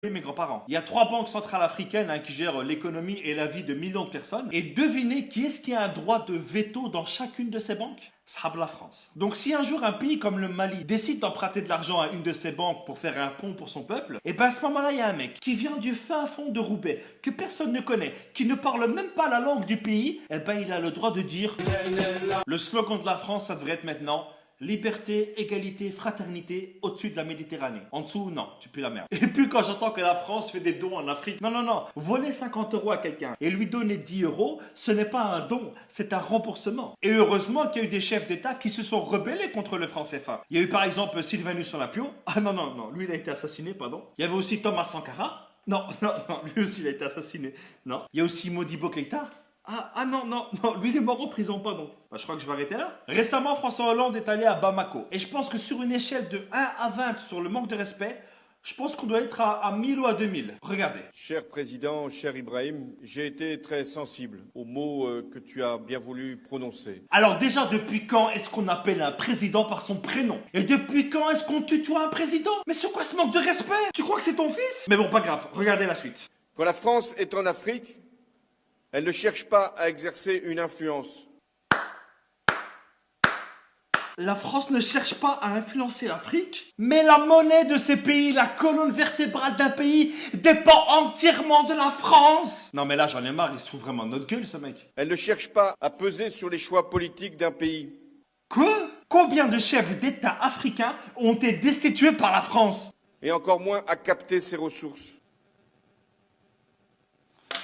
Mes grands-parents. Il y a 3 banques centrales africaines qui gèrent l'économie et la vie de millions de personnes. Et devinez qui est-ce qui a un droit de veto dans chacune de ces banques? Ça la France. Donc si un jour un pays comme le Mali décide d'emprunter de l'argent à une de ces banques pour faire un pont pour son peuple, et ben à ce moment-là, il y a un mec qui vient du fin fond de Roubaix, que personne ne connaît, qui ne parle même pas la langue du pays, et ben il a le droit de dire... Le slogan de la France, ça devrait être maintenant... Liberté, égalité, fraternité au-dessus de la Méditerranée. En dessous, non, tu pues la merde. Et puis quand j'entends que la France fait des dons en Afrique, non, voler 50 € à quelqu'un et lui donner 10 €, ce n'est pas un don, c'est un remboursement. Et heureusement qu'il y a eu des chefs d'État qui se sont rebellés contre le franc CFA. Il y a eu par exemple Sylvanus Olympio. Ah non, lui il a été assassiné, pardon. Il y avait aussi Thomas Sankara. Non, lui aussi il a été assassiné. Non. Il y a aussi Modibo Keïta. Non, lui il est mort en prison, pardon. Je crois que je vais arrêter là. Récemment, François Hollande est allé à Bamako. Et je pense que sur une échelle de 1 à 20 sur le manque de respect, je pense qu'on doit être à 1000 ou à 2000. Regardez. Cher Président, cher Ibrahim, j'ai été très sensible aux mots que tu as bien voulu prononcer. Alors déjà, depuis quand est-ce qu'on appelle un président par son prénom? Et depuis quand est-ce qu'on tutoie un président? Mais c'est quoi ce manque de respect? Tu crois que c'est ton fils? Mais bon, pas grave, regardez la suite. Quand la France est en Afrique, elle ne cherche pas à exercer une influence. La France ne cherche pas à influencer l'Afrique, mais la monnaie de ces pays, la colonne vertébrale d'un pays, dépend entièrement de la France. Non mais là j'en ai marre, il se fout vraiment de notre gueule ce mec. Elle ne cherche pas à peser sur les choix politiques d'un pays. Quoi? Combien de chefs d'État africains ont été destitués par la France? Et encore moins à capter ses ressources.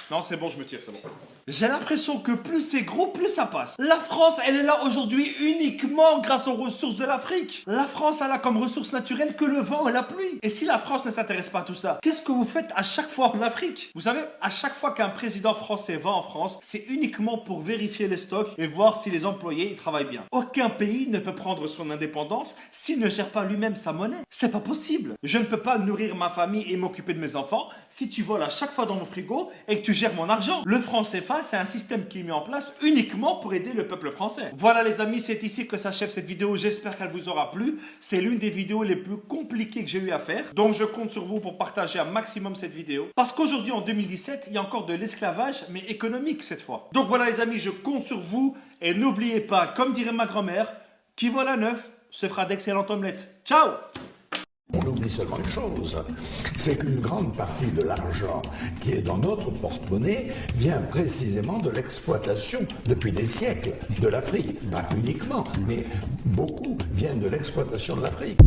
Non, c'est bon, je me tire, c'est bon. J'ai l'impression que plus c'est gros, plus ça passe. La France, elle est là aujourd'hui uniquement grâce aux ressources de l'Afrique. La France, elle a comme ressource naturelle que le vent et la pluie. Et si la France ne s'intéresse pas à tout ça, qu'est-ce que vous faites à chaque fois en Afrique? Vous savez, à chaque fois qu'un président français va en France, c'est uniquement pour vérifier les stocks et voir si les employés ils travaillent bien. Aucun pays ne peut prendre son indépendance s'il ne gère pas lui-même sa monnaie. C'est pas possible. Je ne peux pas nourrir ma famille et m'occuper de mes enfants si tu voles à chaque fois dans mon frigo et que tu gères mon argent. Le franc CFA, c'est un système qui est mis en place uniquement pour aider le peuple français. Voilà les amis, c'est ici que s'achève cette vidéo. J'espère qu'elle vous aura plu. C'est l'une des vidéos les plus compliquées que j'ai eu à faire. Donc je compte sur vous pour partager un maximum cette vidéo. Parce qu'aujourd'hui, en 2017, il y a encore de l'esclavage, mais économique cette fois. Donc voilà les amis, je compte sur vous. Et n'oubliez pas, comme dirait ma grand-mère, qui vole à neuf se fera d'excellentes omelettes. Ciao! On oublie seulement une chose, c'est qu'une grande partie de l'argent qui est dans notre porte-monnaie vient précisément de l'exploitation, depuis des siècles, de l'Afrique. Pas uniquement, mais beaucoup viennent de l'exploitation de l'Afrique.